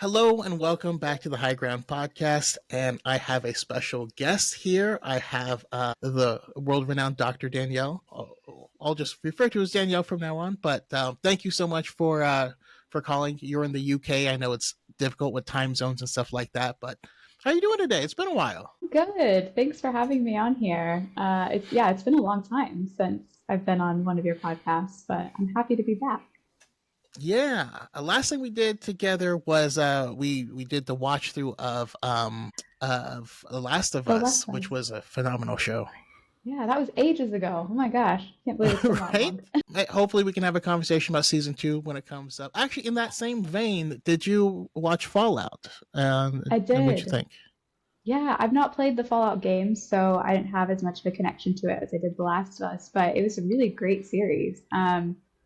Hello and welcome back to the High Ground podcast. And I have a special guest here. I have the world renowned Dr. Danielle. I'll just refer to as Danielle from now on. But thank you so much for calling. You're in the UK. I know it's difficult with time zones and stuff like that. But how are you doing today? It's been a while. Good. Thanks for having me on here. It's been a long time since I've been on one of your podcasts, but I'm happy to be back. Yeah, last thing we did together was we did the watch through of The Last of The Us, last which one. was a phenomenal show. Yeah, that was ages ago. Oh my gosh. Can't believe it's been that Right? long. Hopefully, we can have a conversation about season two when it comes up. Actually, in that same vein, did you watch Fallout? I And what'd you did. think? Yeah, I've not played the Fallout games, so I didn't have as much of a connection to it as I did The Last of Us, but it was a really great series.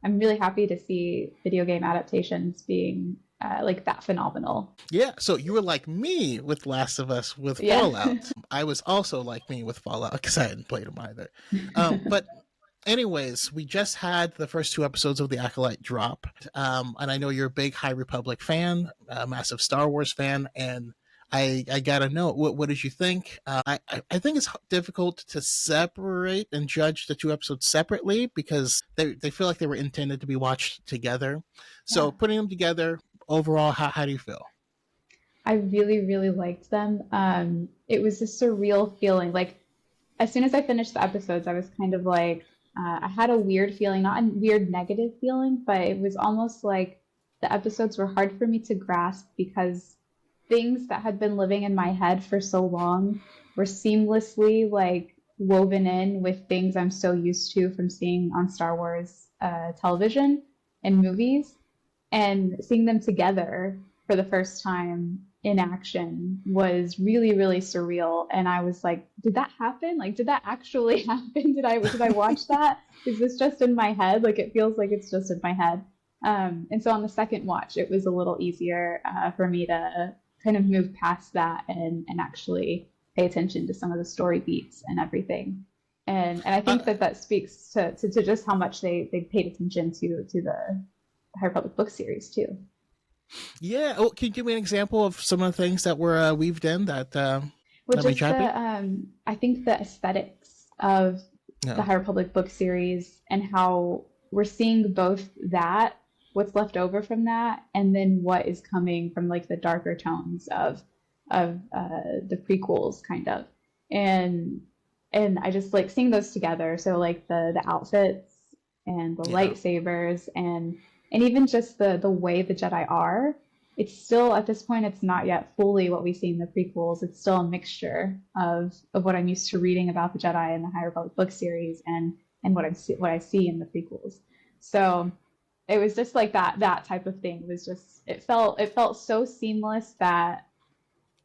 I'm really happy to see video game adaptations being like that phenomenal. Yeah, so you were like me with Last of Us with Yeah. Fallout. I was also like me with Fallout because I hadn't played them either. But anyways, we just had the first two episodes of the Acolyte drop, and I know you're a big High Republic fan, a massive Star Wars fan, and I gotta know what did you think? I think it's difficult to separate and judge the two episodes separately because they feel like they were intended to be watched together. So Yeah. putting them together overall, how do you feel? I really, really liked them. It was a surreal feeling. Like as soon as I finished the episodes, I was kind of like, I had a weird feeling, not a weird negative feeling, but it was almost like the episodes were hard for me to grasp because things that had been living in my head for so long were seamlessly like woven in with things I'm so used to from seeing on Star Wars television and movies, and seeing them together for the first time in action was really really surreal, and I was like, did that happen? Like, did that actually happen? Did I watch that? Is this just in my head? Like, it feels like it's just in my head. And so on the second watch it was a little easier for me to kind of move past that and actually pay attention to some of the story beats and everything. And I think Uh, that that speaks to just how much they paid attention to the High Republic book series too. yeah. Oh, can you give me an example of some of the things that were weaved in Well, that made you just happy? I think the aesthetics of the No. High Republic book series and how we're seeing both that, what's left over from that, and then what is coming from like the darker tones of the prequels, kind of, and and I just like seeing those together. So like the outfits and the Yeah. lightsabers and even just the way the Jedi are, it's still at this point it's not yet fully what we see in the prequels. It's still a mixture of what I'm used to reading about the Jedi in the High Republic book series and what I see in the prequels. So it was just like that type of thing. It was just it felt so seamless that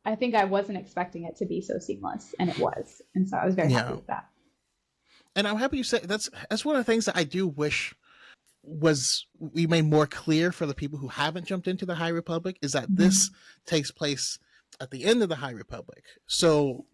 I think I wasn't expecting it to be so seamless, and it was. And so I was very happy Yeah. with that. And I'm happy you say that's one of the things that I do wish was we made more clear for the people who haven't jumped into the High Republic is that this Mm-hmm. takes place at the end of the High Republic. So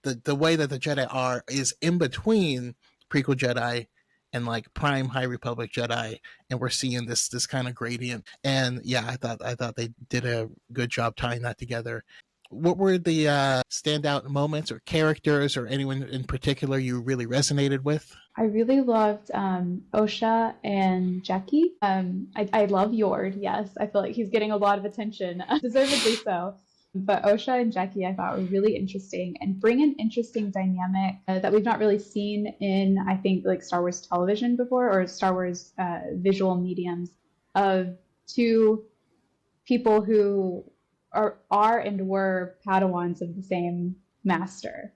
the way that the Jedi are is in between prequel Jedi and like prime High Republic Jedi, and we're seeing this kind of gradient. And yeah, I thought they did a good job tying that together. What were the standout moments or characters or anyone in particular you really resonated with? I really loved Osha and Jackie. I love Yord. Yes, I feel like he's getting a lot of attention, deservedly so. But Osha and Jackie I thought were really interesting and bring an interesting dynamic that we've not really seen in, I think, like Star Wars television before, or Star Wars visual mediums, of two people who are and were Padawans of the same master.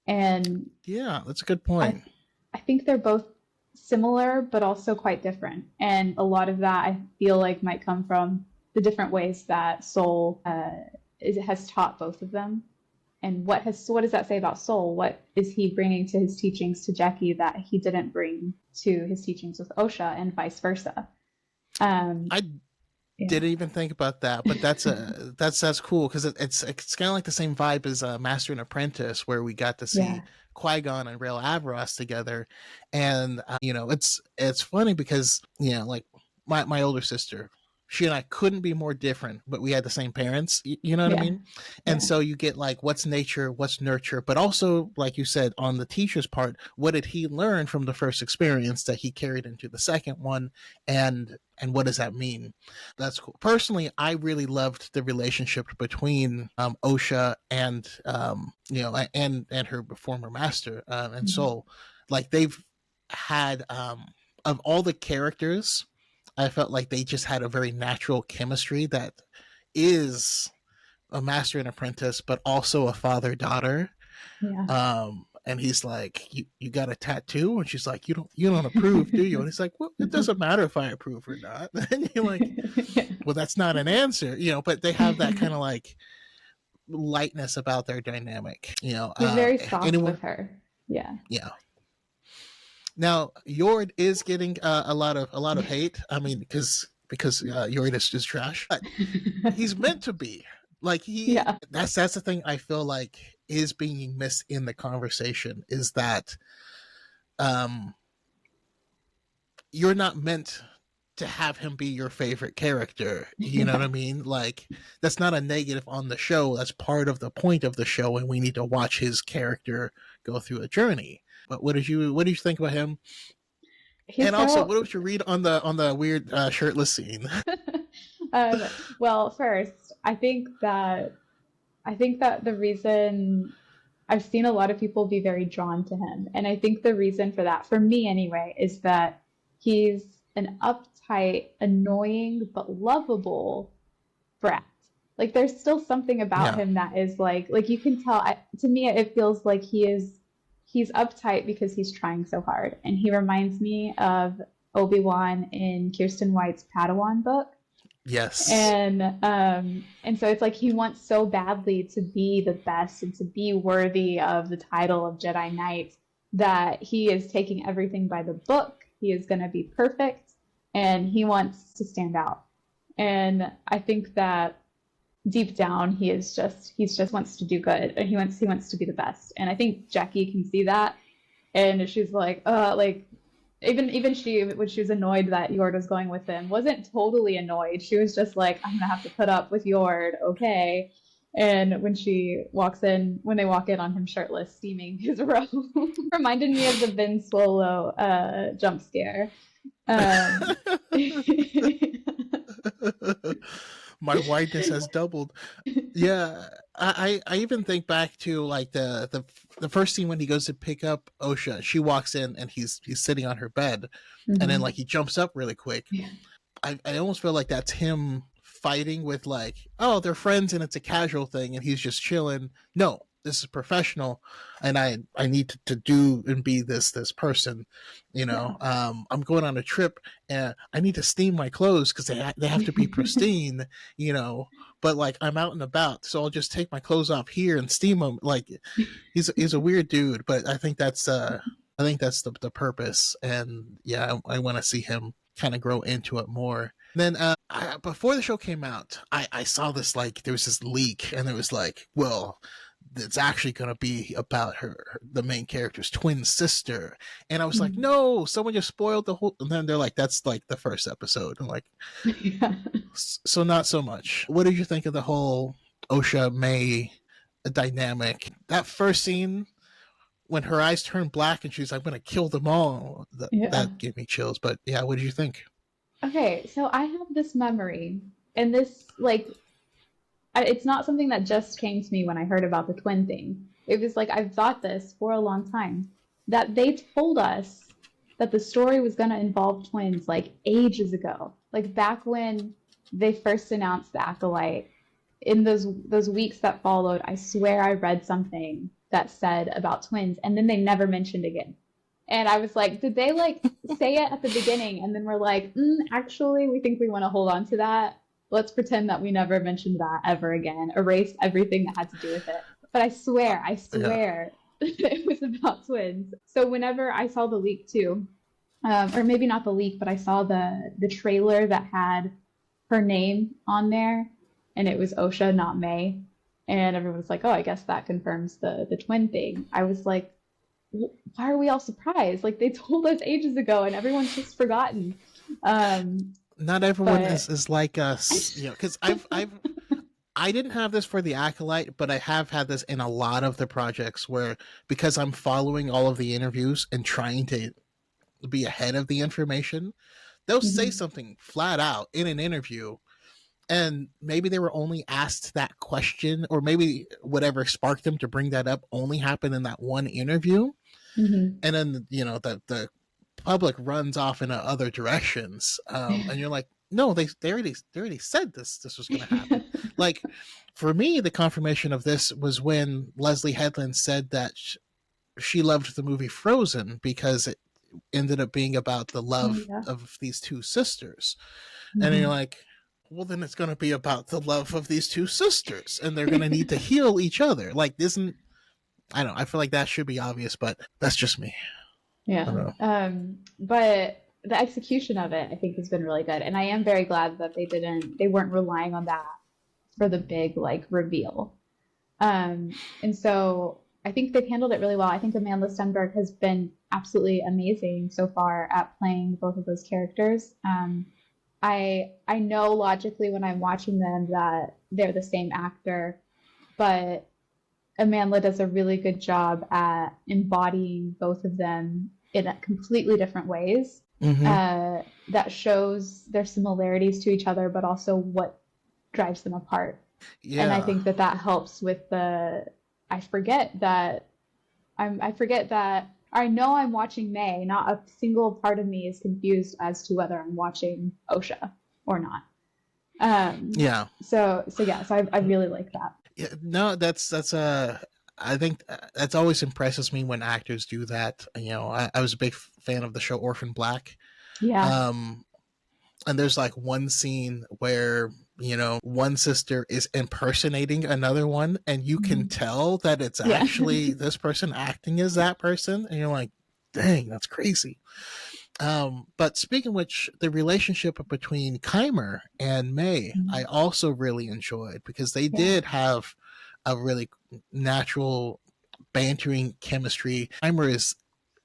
And Yeah, that's a good I point. I think they're both similar but also quite different. And a lot of that I feel like might come from the different ways that Soul has taught both of them. And what does that say about Soul? What is he bringing to his teachings to Jackie that he didn't bring to his teachings with Osha, and vice versa? Um, I yeah, didn't even think about that, but that's cool because it's kind of like the same vibe as Master and Apprentice, where we got to see yeah, Qui Gon and Rail Averos together, and it's funny because like my older sister, she and I couldn't be more different, but we had the same parents. You know what I Yeah. mean? And Yeah. so you get like what's nature, what's nurture, but also, like you said, on the teacher's part, what did he learn from the first experience that he carried into the second one, and what does that mean? That's cool. Personally, I really loved the relationship between Osha and and her former master and Mhm. Soul. Like they've had of all the characters, I felt like they just had a very natural chemistry that is a master and apprentice, but also a father daughter. Yeah. And he's like, you got a tattoo? And she's like, you don't approve, do you? And he's like, well, it doesn't matter if I approve or not. And you're like, Yeah. well, that's not an answer, but they have that kind of like lightness about their dynamic, He's very soft anyone, with her. Yeah. yeah. Now Yord is getting a lot of hate. I mean, because Yord is trash. But he's meant to be. Like Yeah. that's the thing I feel like is being missed in the conversation is that um you're not meant to have him be your favorite character. You know what Yeah. I mean? Like that's not a negative on the show. That's part of the point of the show, and we need to watch his character go through a journey. But what did you think about him? He's And also, so what did you read on the weird shirtless scene? um, well, first, I think that the reason I've seen a lot of people be very drawn to him, and I think the reason for that, for me anyway, is that he's an uptight, annoying, but lovable brat. Like there's still something about Yeah, him that is like you can tell. To me, it feels like he's uptight because he's trying so hard, and he reminds me of Obi-Wan in Kirsten White's Padawan book. yes, And so it's like he wants so badly to be the best and to be worthy of the title of Jedi Knight that he is taking everything by the book. He is going to be perfect and he wants to stand out. And I think that deep down he just wants to do good. He wants to be the best. And I think Jackie can see that and she's like even she, when she was annoyed that Yord was going with him, wasn't totally annoyed. She was just like, I'm gonna have to put up with Yord, okay. And when they walk in on him shirtless, steaming his robe, reminded me of the Ben Swallow jump scare. Um, my whiteness has doubled. Yeah, I even think back to like the first scene when he goes to pick up Osha. She walks in and he's sitting on her bed, and then like mhm. he jumps up really quick. Yeah, I almost feel like that's him fighting with like, oh, they're friends and it's a casual thing, and he's just chilling. No, this is professional, and I need to do and be this person. yeah. I'm going on a trip, and I need to steam my clothes because they have to be pristine. You know, but like I'm out and about, so I'll just take my clothes off here and steam them. Like he's a weird dude, but I think that's the purpose, and yeah, I want to see him kind of grow into it more. Then before the show came out, I saw this like there was this leak, and it was like, well, it's actually going to be about the main character's twin sister, and I was like, Mhm. no, someone just spoiled the whole. And then they're like, that's like the first episode. I'm like, Yeah. so not so much. What did you think of the whole Osha May dynamic? That first scene when her eyes turned black and she's like, I'm gonna kill them all. That Yeah. that gave me chills. But yeah, what did you think? Okay, so I have this memory, and this it's not something that just came to me when I heard about the twin thing. It was like I've thought this for a long time that they told us that the story was going to involve twins like ages ago, like back when they first announced the Acolyte. In those weeks that followed, I swear I read something that said about twins, and then they never mentioned again. And I was like, did they like say it at the beginning and then we're like, actually, we think we want to hold on to that. Let's pretend that we never mentioned that ever again, erase everything that had to do with it. But I Yeah, swear it was about twins. So whenever I saw the leak too, or maybe not the leak, but I saw the trailer that had her name on there, and it was Osha, not May. And everyone was like, "Oh, I guess that confirms the twin thing." I was like, "Why are we all surprised? Like they told us ages ago, and everyone's just forgotten." Um, not everyone But is like us, you know, because I didn't have this for the Acolyte, but I have had this in a lot of the projects where, because I'm following all of the interviews and trying to be ahead of the information, they'll say Mhm. something flat out in an interview, and maybe they were only asked that question, or maybe whatever sparked them to bring that up only happened in that one interview, Mhm. and then the public runs off in other directions, and you're like, no, they already said this was going to happen. Like, for me, the confirmation of this was when Leslie Headland said that she loved the movie Frozen because it ended up being about the Oh love yeah. of these two sisters, and you're Mhm. like, well, then it's going to be about the love of these two sisters, and they're going to need to heal each other. Like, isn't I don't know, I feel like that should be obvious, but that's just me. I Yeah. don't know. But the execution of it, I think, has been really good, and I am very glad that they weren't relying on that for the big like reveal. And so I think they've handled it really well. I think Amanda Stenberg has been absolutely amazing so far at playing both of those characters. I know logically when I'm watching them that they're the same actor, but Amanda does a really good job at embodying both of them in completely different ways. Mm-hmm. That shows their similarities to each other, but also what drives them apart. And I Yeah. think that that helps with the. I forget that I forget that I know I'm watching May. Not a single part of me is confused as to whether I'm watching OSHA or not. Yeah. So yeah, so I really like that. Yeah, no, that's I think that's always impresses me when actors do that. You know, I was a big fan of the show Orphan Black. Yeah, Um, and there's like one scene where, one sister is impersonating another one, and you can mhm. tell that it's Yeah, actually this person acting as that person, and you're like, dang, that's crazy. But speaking of which, the relationship between Keimer and May, I also really enjoyed because they yeah, did have a really natural bantering chemistry. Keimer is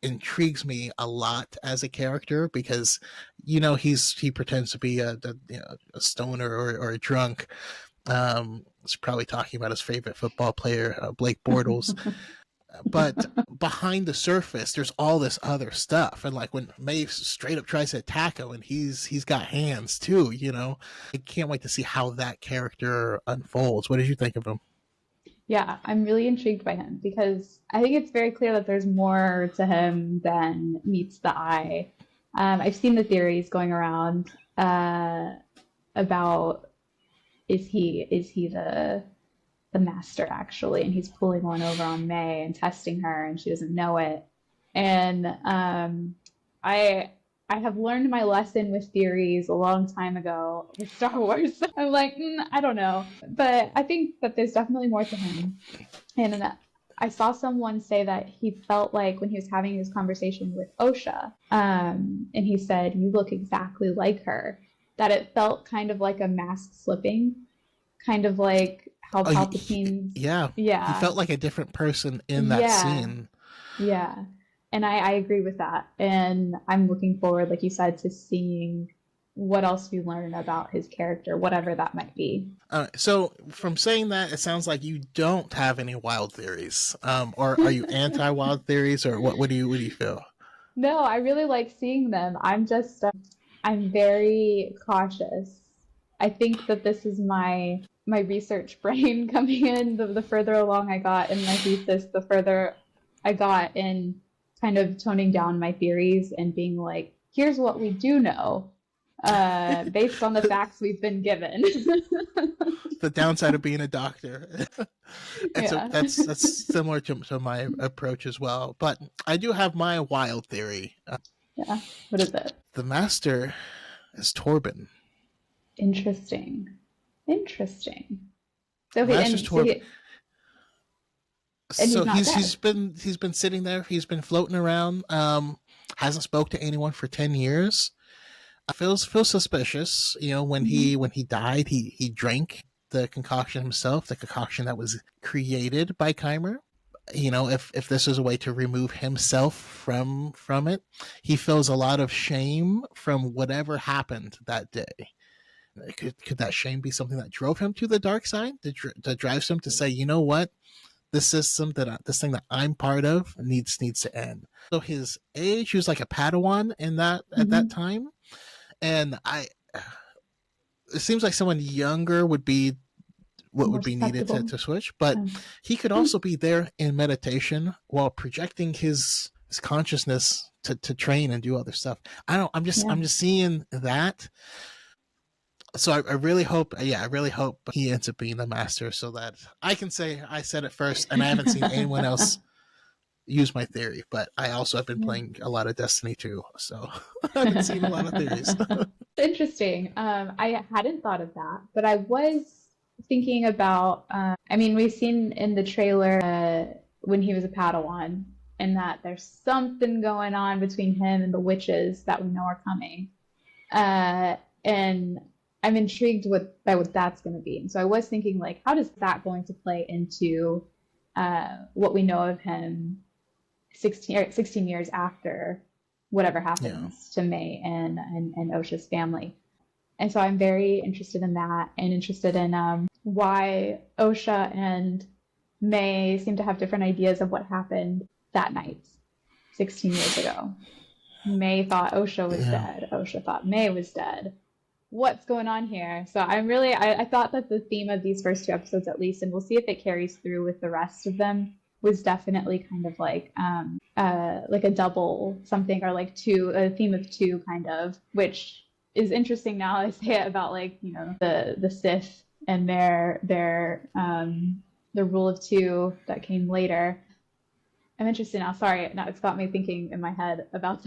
intrigues me a lot as a character because he pretends to be a stoner or a drunk. He's probably talking about his favorite football player, Blake Bortles, but behind the surface there's all this other stuff, and like when Maeve straight up tries to attack him, and he's got hands too. I can't wait to see how that character unfolds. What did you think of him? yeah. I'm really intrigued by him because I think it's very clear that there's more to him than meets the eye. I've seen the theories going around about is he the master actually, and he's pulling one over on May and testing her, and she doesn't know it. And I I have learned my lesson with theories a long time ago with Star Wars. I'm like, I don't know, but I think that there's definitely more to him. And I saw someone say that he felt like when he was having his conversation with Osha, and he said, "You look exactly like her," that it felt kind of like a mask slipping, kind of like how Oh, Palpatine's, yeah, he yeah, felt like a different person in that yeah, scene. yeah. And I agree with that. And I'm looking forward, like you said, to seeing what else we learn about his character, whatever that might be. So from saying that, it sounds like you don't have any wild theories, or are you anti wild theories, or what do you feel? No, I really like seeing them. I'm very cautious. I think that this is my research brain coming in. The further along I got in my thesis, the further I got in kind of toning down my theories and being like, here's what we do know, based on the facts we've been given. The downside of being a doctor. And so Yeah. that's similar to my approach as well. But I do have my wild theory. Yeah. What is it? The master is Torben. Interesting. Interesting. The master's Torben. And he's So not he's dead. he's been sitting there. He's been floating around. Hasn't spoke to anyone for 10 years. Feels suspicious. When Hmm. he died, he drank the concoction himself, the concoction that was created by Keimer. if this is a way to remove himself from it, he feels a lot of shame from whatever happened that day. Could that shame be something that drove him to the dark side, that drives him to say, you know what, this system this thing that I'm part of needs to end. So his age, he was like a Padawan in that at that Hmm. time, and it seems like someone younger would be what More would be needed susceptible. to switch, but Um, he could also be there in meditation while projecting his consciousness to train and do other stuff. I don't. yeah. I'm just seeing that. So I really hope, yeah, I really hope he ends up being the master, so that I can say I said it first, and I haven't seen anyone else use my theory. But I also have been Yeah. playing a lot of Destiny too, so I've been seeing a lot of theories. Interesting. I hadn't thought of that, but I was thinking about. I mean, we've seen in the trailer when he was a Padawan, and that there's something going on between him and the witches that we know are coming. And I'm intrigued by what that's going to be. And so I was thinking, like, how does that going to play into what we know of him 16 years after whatever Yeah, happens to May and Osha's family. And so I'm very interested in that and interested in why Osha and May seem to have different ideas of what happened that night 16 years ago. May thought Osha was yeah. dead. Osha thought May was dead. What's going on here? So I thought that the theme of these first two episodes, at least, and we'll see if it carries through with the rest of them, was definitely kind of like a double something, or like two, a theme of two kind of, which is interesting now. I say it about, like, the Sith and the rule of two that came later. I'm interested now. Sorry, now it's got me thinking in my head about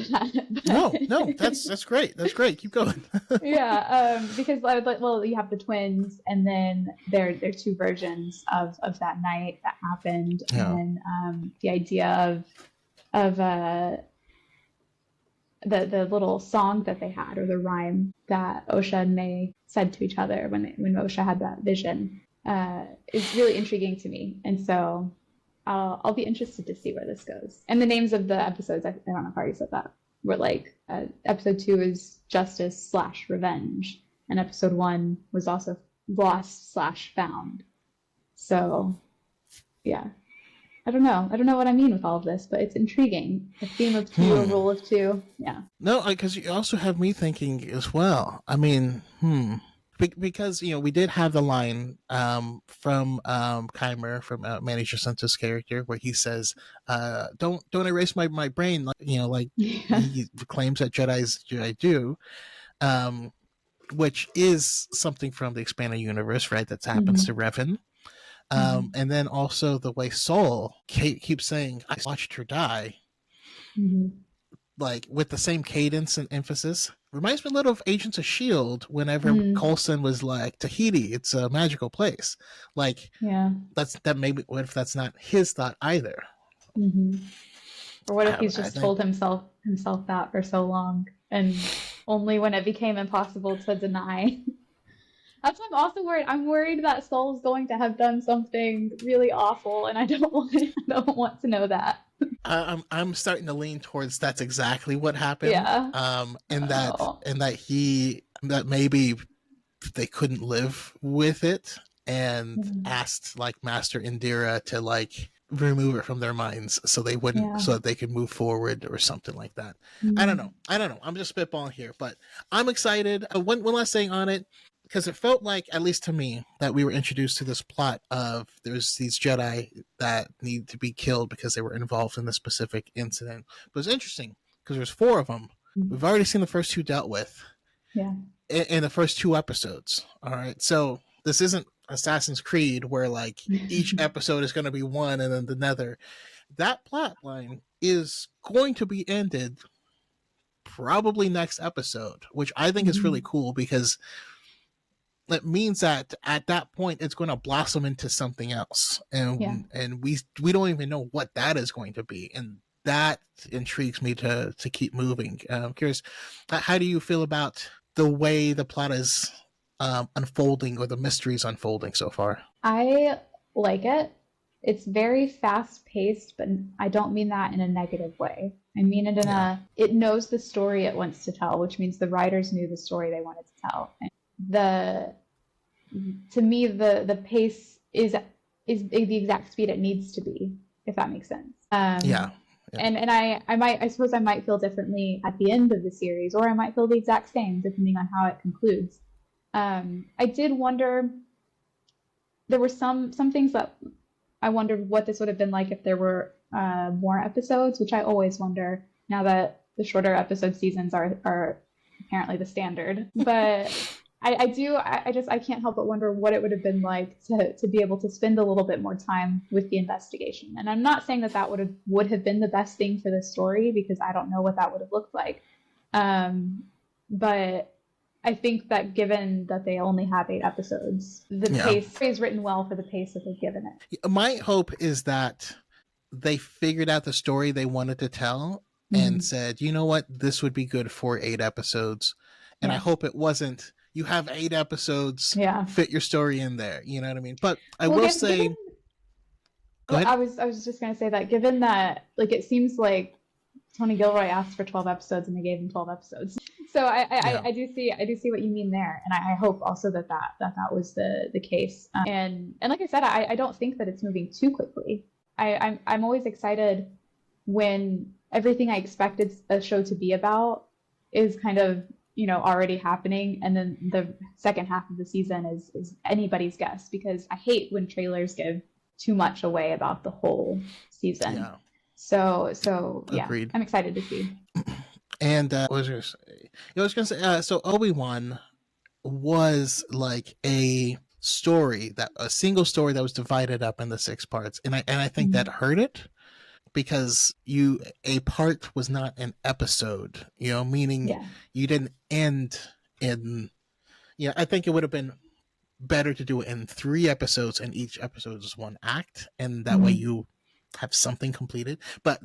No, no, that. that's great. That's great. Keep going. Yeah, because well, you have the twins, and then there are two versions of that night that happened, and Yeah, then the idea of the little song that they had, or the rhyme that Osha and May said to each other when Osha had that vision, is really intriguing to me, and so I'll be interested to see where this goes. And the names of the episodes, I don't know if I already said that, were like episode 2 is Justice / Revenge, and episode 1 was also Lost / Found. So yeah, I don't know. I don't know what I mean with all of this, but it's intriguing. A theme of two, a hmm. rule of two. Yeah. No, because you also have me thinking as well. I mean, because we did have the line from Kymer, from Manny Jacinto's character, where he says, don't erase my brain," like Yeah. he claims that Jedi do, um, which is something from the expanded universe, right? That happens to Hmm. Revan. Hmm. And then also the way Saul keeps saying, "I watched her die," Hmm. like with the same cadence and emphasis. Reminds me a little of Agents of Shield. Whenever Hmm. Coulson was like, "Tahiti, it's a magical place," like Yeah. that maybe, what if that's not his thought either? Hmm. Or what if he's I just think. told himself that for so long, and only when it became impossible to deny. That's why I'm also worried. I'm worried that Saul's going to have done something really awful, and I don't want I don't want to know that. I'm starting to lean towards that's exactly what happened. Yeah. And that Oh. that maybe they couldn't live with it, and Mm. asked like Master Indira to like remove it from their minds, so they wouldn't, Yeah. so that they could move forward or something like that. I don't know. Mm. I don't know. I'm just spitballing here, but I'm excited. One last thing on it, because it felt like, at least to me, that we were introduced to this plot of there's these Jedi that need to be killed because they were involved in this specific incident. But it's interesting because there's four of them. We've already seen the first two dealt with Yeah. in the first two episodes. All right, so this isn't Assassin's Creed where like each episode is going to be one and then another. That plot line is going to be ended probably next episode, which I think is really Mhm. cool, because it means that at that point it's going to blossom into something else, Yeah. and we don't even know what that is going to be, and that intrigues me to keep moving. I'm curious, how do you feel about the way the plot is unfolding, or the mysteries unfolding so far? I like it. it's very fast paced, but I don't mean that in a negative way. I mean it in Yeah. it knows the story it wants to tell, which means the writers knew the story they wanted to tell. And the to me the pace is the exact speed it needs to be, if that makes sense. Yeah. Yeah. And I suppose I might feel differently at the end of the series, or I might feel the exact same depending on how it concludes. I did wonder, there were some things that I wondered what this would have been like if there were more episodes, which I always wonder now that the shorter episode seasons are apparently the standard. But I can't help but wonder what it would have been like to be able to spend a little bit more time with the investigation. And I'm not saying that that would have been the best thing for the story, because I don't know what that would have looked like. But I think that given that they only have 8 episodes, the Yeah. pace is written well for the pace that they've given it. My hope is that they figured out the story they wanted to tell and said, you know what, this would be good for 8 episodes. And I Yeah. hope it wasn't, you have 8 episodes, Yeah. fit your story in there. You know what I mean? But I Well, will say, go well, ahead. I was just gonna say that given that, like, it seems like Tony Gilroy asked for 12 episodes and they gave him 12 episodes. So Yeah. I do see what you mean there, and I hope also that was the case. And like I said, I don't think that it's moving too quickly. I'm always excited when everything I expected a show to be about is kind of, already happening, and then the second half of the season is anybody's guess, because I hate when trailers give too much away about the whole season. Yeah. So yeah, Agreed. I'm excited to see. And what was I going to say? I was going to say, so Obi-Wan was like a single story that was divided up into 6 parts. And I think that hurt it, because a part was not an episode, meaning Yeah. you didn't end in, I think it would have been better to do it in 3 episodes, and each episode is one act, and that way you have something completed. But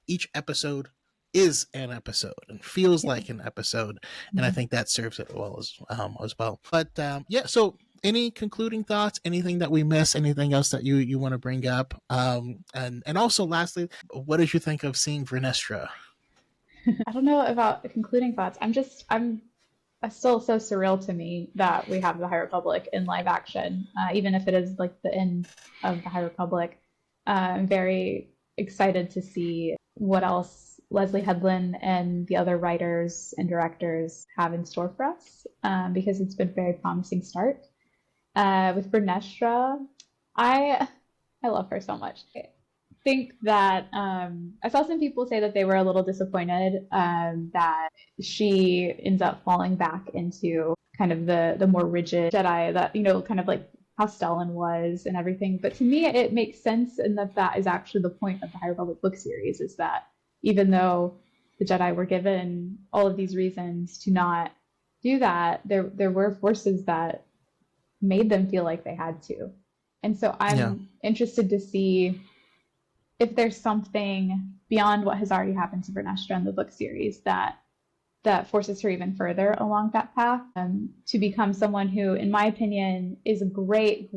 each episode is an episode and feels like an episode, and I think that serves it well as well. But yeah, so any concluding thoughts, anything that we miss, anything else that you want to bring up, and also lastly, what did you think of seeing Vernestra? I don't know about concluding thoughts. I'm it's still so surreal to me that we have the High Republic in live action, even if it is like the end of the High Republic. I'm very excited to see what else Leslie Headland and the other writers and directors have in store for us, because it's been a very promising start. With Vernestra, I love her so much. I think that I saw some people say that they were a little disappointed that she ends up falling back into kind of the more rigid Jedi that, kind of like how Stellan was and everything. But to me, it makes sense, and that is actually the point of the High Republic book series, is that even though the Jedi were given all of these reasons to not do that, there were forces that made them feel like they had to. And so I'm interested to see if there's something beyond what has already happened to Vernestra in the book series that forces her even further along that path, to become someone who, in my opinion, is a great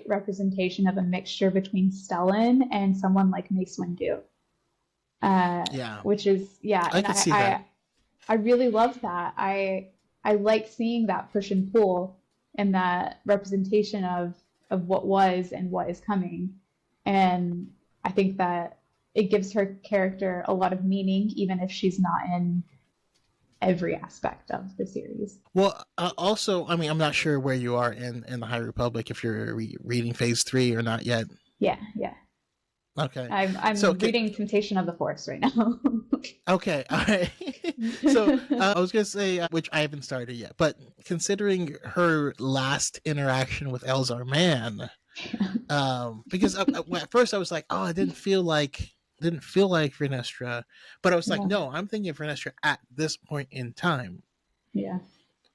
representation of a mixture between Stellan and someone like Mace Windu. Which is, I could see that. I really love that. I like seeing that push and pull and that representation of what was and what is coming. And I think that it gives her character a lot of meaning, even if she's not in every aspect of the series. Well, also, I mean, I'm not sure where you are in the High Republic, if you're reading Phase 3 or not yet. Yeah. Okay. I'm reading Temptation of the Force right now. Okay, all right. So I was going to say, which I haven't started yet, but considering her last interaction with Elzar Mann, because at first I was like, oh, I didn't feel like Vernestra, but I was like, no, I'm thinking of Vernestra at this point in time. Yeah.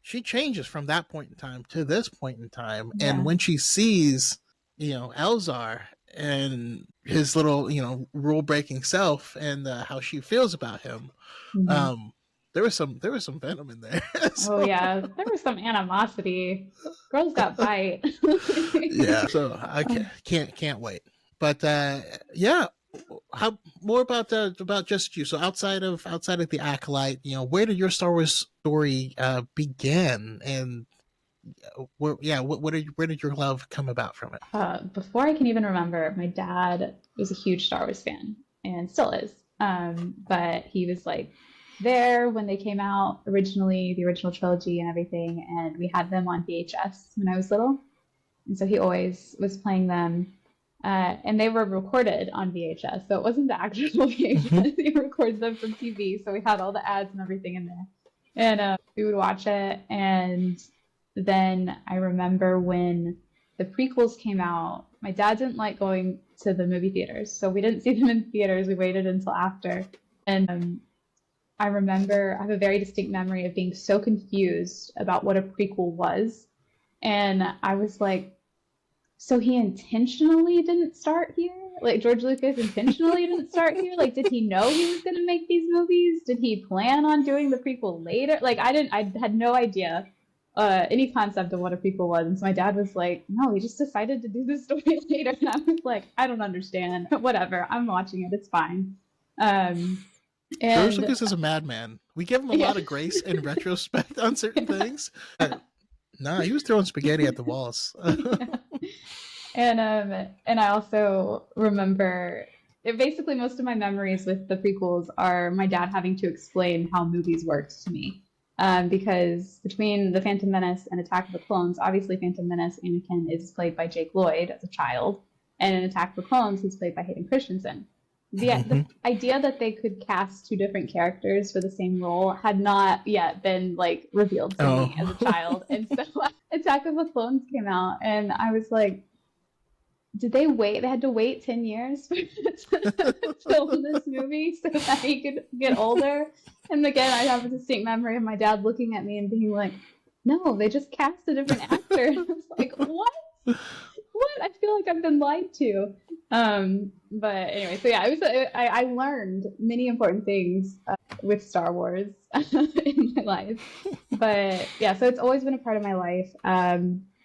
She changes from that point in time to this point in time, and when she sees, Elzar and his little, rule breaking self, and how she feels about him, there was some venom in there. So. Oh yeah, there was some animosity. Girls got bite. Yeah, so I can't wait. But yeah, how more about just you? So outside of the Acolyte, where did your Star Wars story begin, and where did your love come about from it? Before I can even remember, my dad was a huge Star Wars fan and still is. But he was like there when they came out originally, the original trilogy and everything, and we had them on VHS when I was little, and so he always was playing them. And they were recorded on VHS, so it wasn't the actual VHS. He recorded them from TV, so we had all the ads and everything in there, and we would watch it. And then I remember when the prequels came out, my dad didn't like going to the movie theaters, so we didn't see them in theaters. We waited until after, and I remember I have a very distinct memory of being so confused about what a prequel was, and I was like, so he intentionally didn't start here? Like George Lucas intentionally didn't start here? Like did he know he was going to make these movies? Did he plan on doing the prequel later? Like I had no idea any concept of what a prequel was. And so my dad was like, "No, he just decided to do this story later." And I was like, "I don't understand. Whatever. I'm watching it. It's fine." Um George and Lucas is a madman. We give him a yeah. lot of grace in retrospect on certain things. Nah, he was throwing spaghetti at the walls. And I also remember basically most of my memories with the prequels are my dad having to explain how movies worked to me. Because between The Phantom Menace and Attack of the Clones, obviously Phantom Menace, Anakin is played by Jake Lloyd as a child, and in Attack of the Clones, he's played by Hayden Christensen. The Mhm. idea that they could cast two different characters for the same role had not yet been like revealed to me as a Oh. child, and so Attack of the Clones came out, and I was like, did they wait? They had to wait 10 years to film this movie so that he could get older. And again, I have a distinct memory of my dad looking at me and being like, no, they just cast a different actor. And I was like, what? What? I feel like I've been lied to. But anyway, so yeah, I learned many important things with Star Wars in my life. But yeah, so it's always been a part of my life.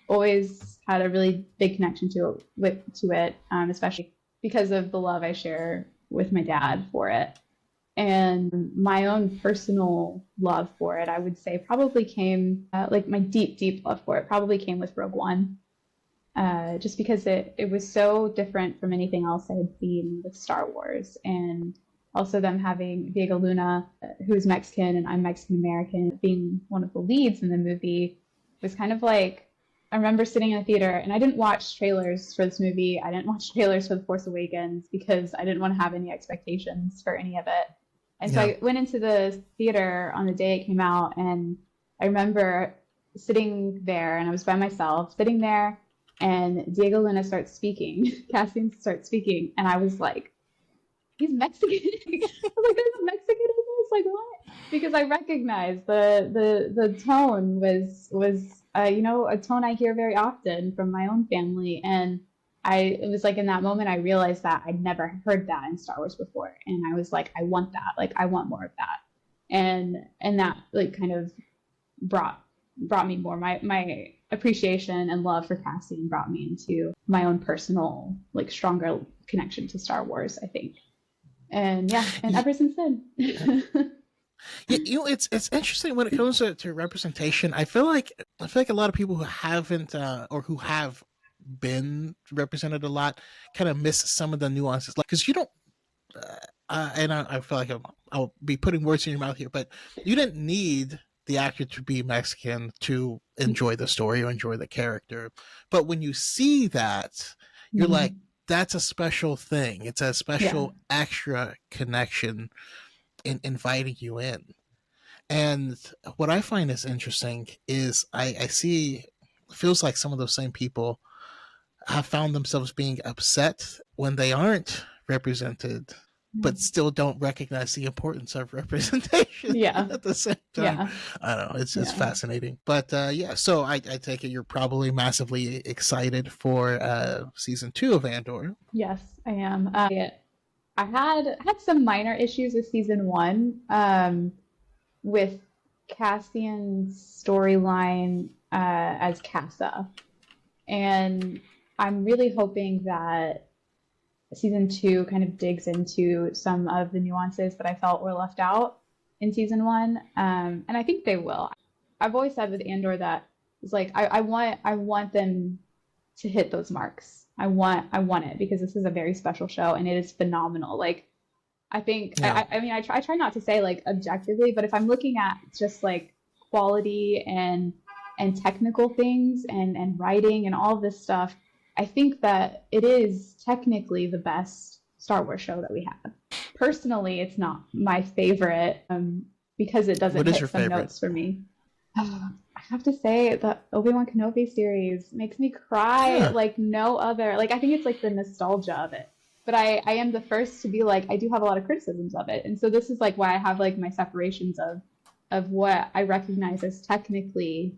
Always had a really big connection to it, especially because of the love I share with my dad for it. And my own personal love for it, I would say, probably came like my deep, deep love for it probably came with Rogue One, just because it was so different from anything else I had seen with Star Wars, and also them having Diego Luna, who's Mexican and I'm Mexican American, being one of the leads in the movie was kind of like I remember sitting in a theater and I didn't watch trailers for this movie. I didn't watch trailers for The Force Awakens because I didn't want to have any expectations for any of it. And so Yeah. I went into the theater on the day it came out, and I remember sitting there and I was by myself, sitting there, and Diego Luna starts speaking. Cassian starts speaking, and I was like, "He's Mexican." I was like, "There's a Mexican in this? Like what?" Because I recognized the tone was a tone I hear very often from my own family, and it was like in that moment I realized that I'd never heard that in Star Wars before, and I was like, I want that. Like I want more of that, and that like kind of brought brought me more my appreciation and love for Cassian brought me into my own personal like stronger connection to Star Wars, I think. And yeah, and Y- ever since then. Yeah, it's interesting when it comes to representation. I feel like a lot of people who haven't or who have been represented a lot kind of miss some of the nuances, like because you don't. And I feel like I'll be putting words in your mouth here, but you didn't need the actor to be Mexican to enjoy the story or enjoy the character. But when you see that, you're like, Mhm. that's a special thing. It's a Yeah. special extra connection in inviting you in. And what I find is interesting is I see feels like some of those same people have found themselves being upset when they aren't represented, but still don't recognize the importance of representation Yeah. at the same time. Yeah. I don't know. It's Yeah. fascinating. But yeah, so I take it you're probably massively excited for season 2 of Andor. Yes, I am. I had some minor issues with season one, with Cassian's storyline as Casa, and I'm really hoping that season two kind of digs into some of the nuances that I felt were left out in season one. And I think they will. I've always said with Andor that it's like I want them to hit those marks. I want it because this is a very special show and it is phenomenal. Like I think Yeah. I mean I try not to say like objectively, but if I'm looking at just like quality and technical things and writing and all this stuff, I think that it is technically the best Star Wars show that we have. Personally, it's not my favorite because it doesn't What is hit your some favorite? notes for me. I have to say the Obi-Wan Kenobi series makes me cry Huh. like no other. Like I think it's like the nostalgia of it. But I am the first to be like I do have a lot of criticisms of it. And so this is like why I have like my separations of what I recognize as technically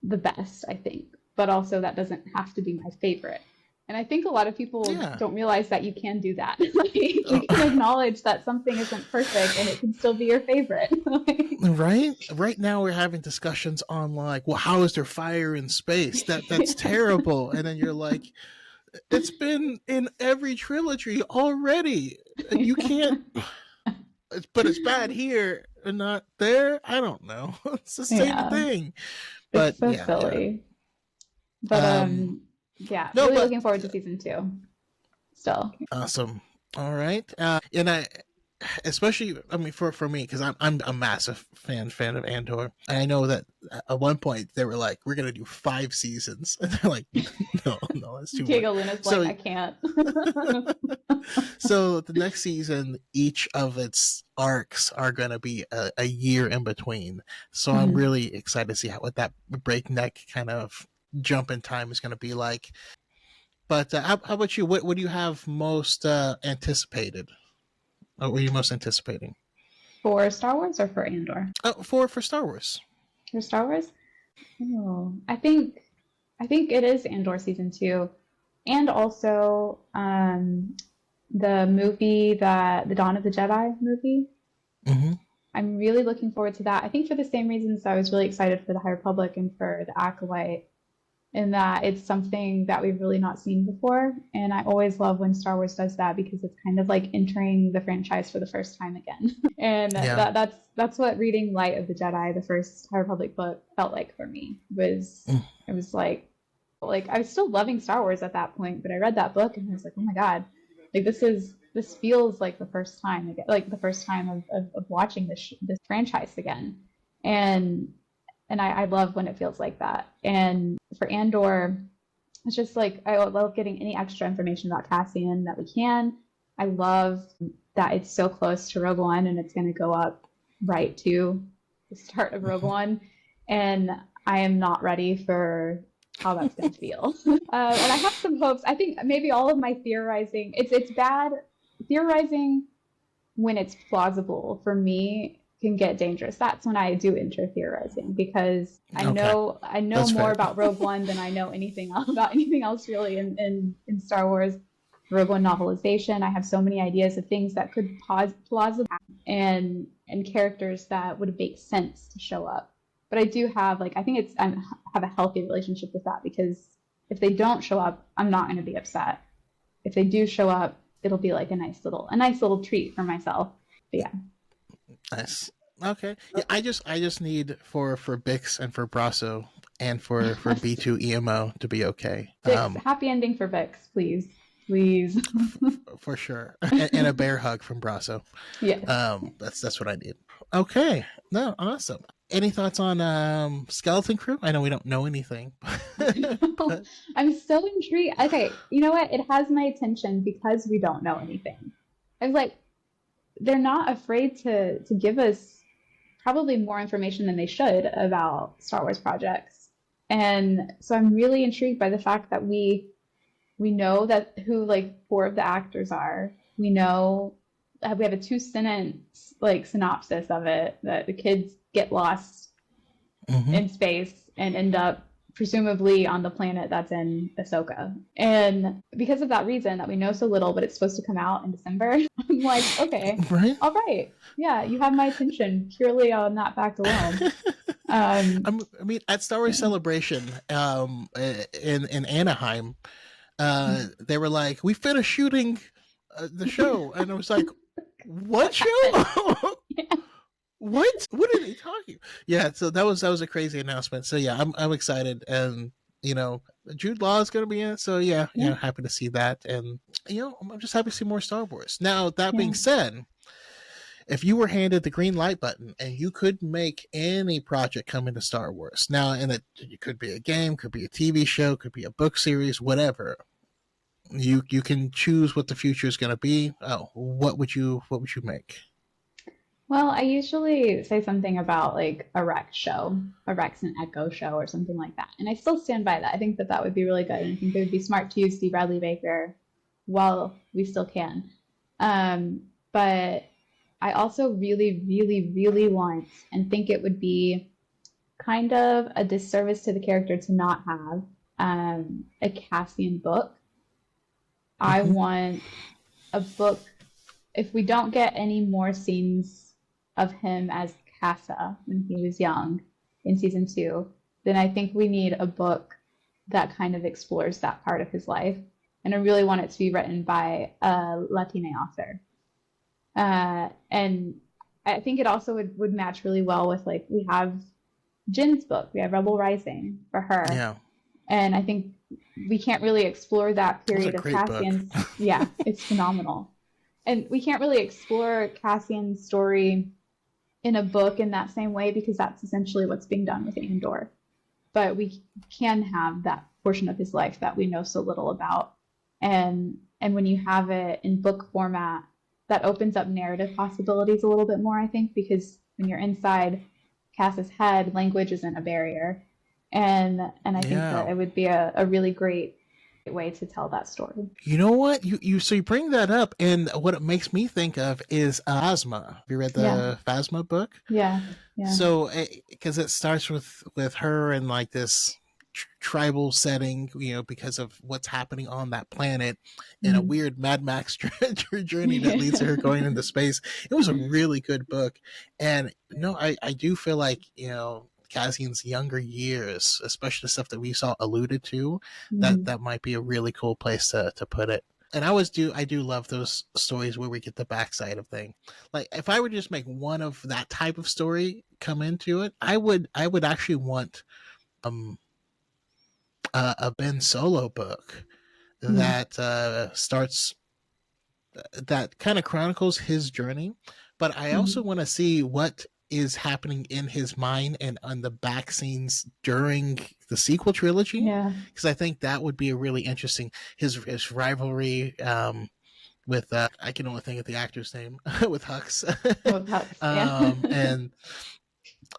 the best, I think. But also that doesn't have to be my favorite. And I think a lot of people Yeah. don't realize that you can do that. Like you Oh, can acknowledge that something isn't perfect and it can still be your favorite. right. Right now we're having discussions on like, well, how is there fire in space? That's terrible. And then you're like, it's been in every trilogy already. You can't. But it's bad here and not there. I don't know. It's the same Yeah, thing. But it's so yeah, yeah. silly. But Um, yeah, no, really but looking forward to season two. Still. awesome. All right. And I, especially, I mean, for me, because I'm a massive fan of Andor, and I know that at one point they were like, we're gonna do 5 seasons, and they're like, no, that's too much. Diego Luna's like, So I can't. so the next season, each of its arcs are going to be a year in between. So I'm Mhm. really excited to see what that breakneck kind of jump in time is going to be like. But how about you? What do you have most anticipated? What were you most anticipating? For Star Wars or for Andor? For Star Wars. For Star Wars? Oh, I think it is Andor season two, and also the movie that the Dawn of the Jedi movie. Mm-hmm. I'm really looking forward to that. I think for the same reasons I was really excited for the High Republic and for the Acolyte, in that it's something that we've really not seen before. And I always love when Star Wars does that because it's kind of like entering the franchise for the first time again. And Yeah. that's what reading Light of the Jedi, the first High Republic book, felt like for me. Was Mm. it was like I was still loving Star Wars at that point, but I read that book and I was like, oh my god, like this feels like the first time again, like the first time of watching this franchise again. And I love when it feels like that. And for Andor, it's just like I love getting any extra information about Cassian that we can. I love that it's so close to Rogue One and it's going to go up right to the start of Rogue Mhm. One. And I am not ready for how that's going to feel. And I have some hopes. I think maybe all of my theorizing, it's bad theorizing when it's plausible for me can get dangerous. That's when I do enter theorizing because Okay, I know that's more fair. about Rogue One than I know anything else, about anything else really in Star Wars. Rogue One novelization. I have so many ideas of things that could plausibly happen and characters that would make sense to show up. But I do have like I think it's I have a healthy relationship with that because if they don't show up, I'm not going to be upset. If they do show up, it'll be like a nice little treat for myself. But yeah, Nice. Okay. Yeah, I just need for Bix and for Brasso and for B2 EMO to be okay. Vix, happy ending for Vix, please, please. For sure. And a bear hug from Brasso. Yes. That's what I need. Okay. No, awesome. Any thoughts on Skeleton Crew? I know we don't know anything, but I'm so intrigued. Okay, you know what? It has my attention because we don't know anything. I was like, they're not afraid to give us probably more information than they should about Star Wars projects. And so I'm really intrigued by the fact that we know that who like four of the actors are. We know we have a 2 sentence like synopsis of it that the kids get lost mhm. in space and end up presumably on the planet that's in Ahsoka. And because of that reason that we know so little, but it's supposed to come out in December, I'm like, okay, Right. all right, yeah, you have my attention purely on that fact alone. Um, I mean, at Star Wars yeah. Celebration, in Anaheim, They were like, "We finished shooting the show," and I was like, "What What happened? show? Yeah. What are they talking?" Yeah, so that was a crazy announcement. So yeah, I'm excited, and you know, Jude Law is going to be in it. So yeah, Yeah. happy to see that, and I'm just happy to see more Star Wars. Now that Yeah. being said, if you were handed the green light button and you could make any project come into Star Wars now, and it could be a game, could be a TV show, could be a book series, whatever. You can choose what the future is going to be. Oh, what would you make? Well, I usually say something about like a Rex show, a Rex and Echo show, or something like that. And I still stand by that. I think that that would be really good. And I think it would be smart to use D. Bradley Baker while we still can. But I also really, really, really want and think it would be kind of a disservice to the character to not have a Cassian book. I Mm-hmm. want a book. If we don't get any more scenes of him as Casa when he was young in season 2, then I think we need a book that kind of explores that part of his life. And I really want it to be written by a Latina author. And I think it also would match really well with like we have Jin's book, we have Rebel Rising for her. Yeah, And I think we can't really explore that it was a period of great book. Cassian's. Yeah, it's phenomenal. And we can't really explore Cassian's story in a book in that same way because that's essentially what's being done with Andor. But we can have that portion of his life that we know so little about. And when you have it in book format, that opens up narrative possibilities a little bit more, I think, because when you're inside Cass's head, language isn't a barrier. And I think that Yeah. it would be a really great way to tell that story. You know what? You bring that up, and what it makes me think of is Phasma. Have you read Yeah, the Phasma book? yeah, yeah. So, because it starts with her in like this tribal setting, because of what's happening on that planet, and a Mm. weird Mad Max journey that leads to her going into space. It was a really good book, and no, I do feel like Cassian's younger years, especially the stuff that we saw alluded to, that Mm. that might be a really cool place to put it. And I do love those stories where we get the backside of thing. Like if I were to just make one of that type of story come into it, I would actually want um a Ben Solo book Mm. that starts that kind of chronicles his journey, but I also Mm. want to see what is happening in his mind and on the back scenes during the sequel trilogy, Yeah. because I think that would be a really interesting his rivalry with I can only think of the actor's name with Hux, Oh, that's yeah. um, and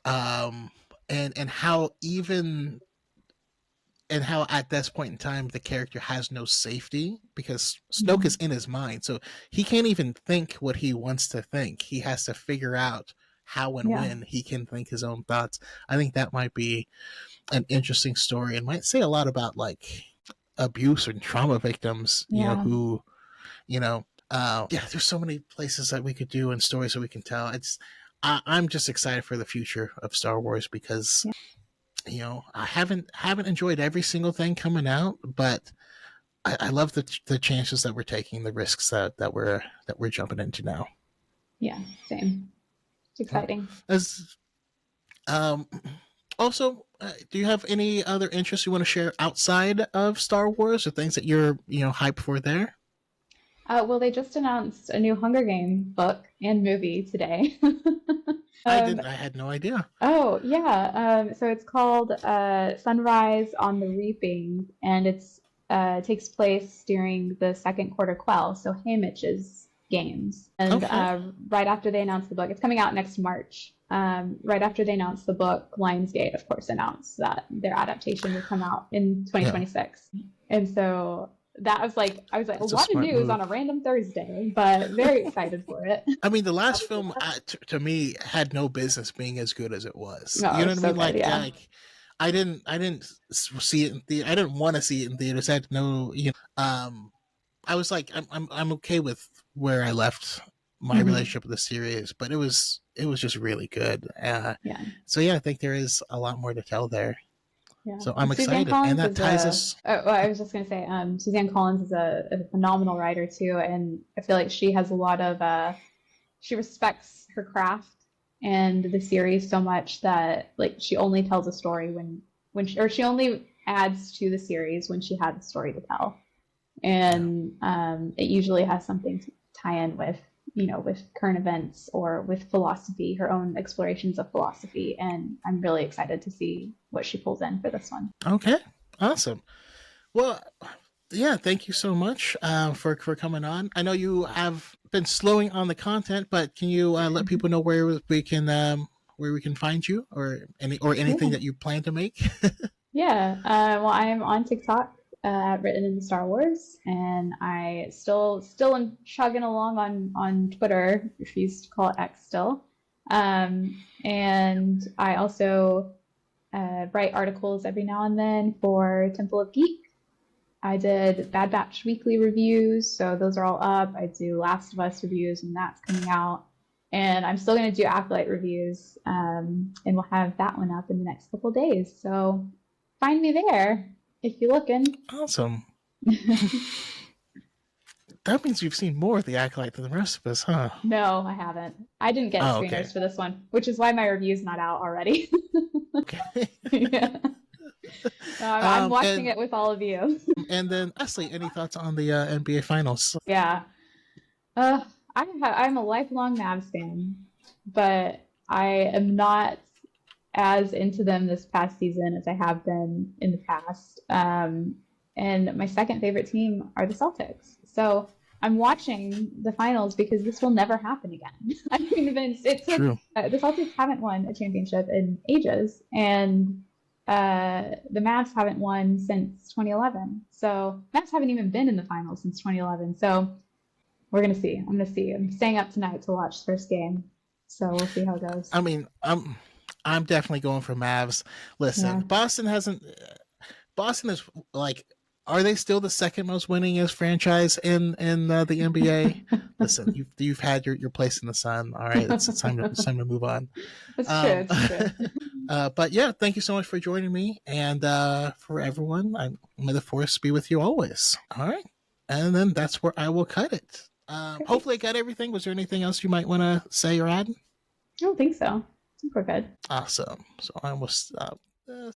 um, and how even and how at this point in time the character has no safety because Snoke is Mm. in his mind, so he can't even think what he wants to think. He has to figure out how and Yeah. when he can think his own thoughts. I think that might be an interesting story and might say a lot about like abuse and trauma victims, Yeah. who yeah, there's so many places that we could do and stories that we can tell. I'm just excited for the future of Star Wars because Yeah. I haven't enjoyed every single thing coming out, but I love the chances that we're taking, the risks that we're jumping into now. Yeah. Same. It's Yeah. exciting. As um, also, do you have any other interests you want to share outside of Star Wars or things that you're hyped for there? Well, they just announced a new Hunger Game book and movie today. I um, didn't. I had no idea. oh, yeah. So it's called Sunrise on the Reaping, and it's takes place during the second quarter quell, so Haymitch's games. And Okay. right after they announced the book, it's coming out next March. Right after they announced the book, Lionsgate, of course, announced that their adaptation would come out in Yeah, 2026. And so that was like, I was like, a it's a lot of smart news move. on a random Thursday, but very excited for it. I mean, the last film to me had no business being as good as it was. No, You it know was what I so mean? good. Yeah. Like I didn't see it in theater. I didn't want to see it in theaters. I had no, I was like, I'm okay with where I left my Hmm. relationship with the series, but it was just really good. Yeah. So yeah, I think there is a lot more to tell there. Yeah, So I'm and Suzanne excited, and Collins that is ties a. us. Oh, well, I was just gonna say, Suzanne Collins is a phenomenal writer too, and I feel like she has a lot of. She respects her craft and the series so much that like she only tells a story or she only adds to the series when she has a story to tell, Yeah. and it usually has something to tie in with with current events or with philosophy, her own explorations of philosophy, and I'm really excited to see what she pulls in for this one. Okay. Awesome. Well, yeah. Thank you so much for coming on. I know you have been slowing on the content, but can you let people know where we can find you, or anything Yeah. that you plan to make? Yeah. Well, I'm on TikTok, written in the Star Wars, and I still am chugging along on Twitter, if you used to call it X still. And I also write articles every now and then for Temple of Geek. I did Bad Batch weekly reviews, so those are all up. I do Last of Us reviews, and that's coming out. And I'm still going to do Acolyte reviews, and we'll have that one up in the next couple days. So find me there if you're looking. Awesome. That means you've seen more of the Acolyte than the rest of us, huh? No, I haven't. I didn't get Oh, okay. screeners for this one, which is why my review's not out already. Okay. Yeah. No, I'm watching And it with all of you. then lastly, any thoughts on the NBA Finals? Yeah. Uh, I'm a lifelong Mavs fan, but I am not as into them this past season as I have been in the past. And my second favorite team are the Celtics. So I'm watching the finals because this will never happen again. I'm convinced it took True. the Celtics haven't won a championship in ages, and the Mavs haven't won since 2011. So Mavs haven't even been in the finals since 2011. So we're gonna see. I'm gonna see. I'm staying up tonight to watch the first game. So we'll see how it goes. I mean, I'm definitely going for Mavs. Yeah. Listen, Boston hasn't. Boston is like, are they still the second most winningest franchise in the NBA? Listen, you've had your place in the sun. All right, it's time to move on. It's true. Um, It's true. but yeah, thank you so much for joining me, and for everyone, may the force be with you always. All right, and then that's where I will cut it. Hopefully, I Great. got everything. Was there anything else you might want to say or add? I don't think so. I think we're good. Awesome. So I will stop this.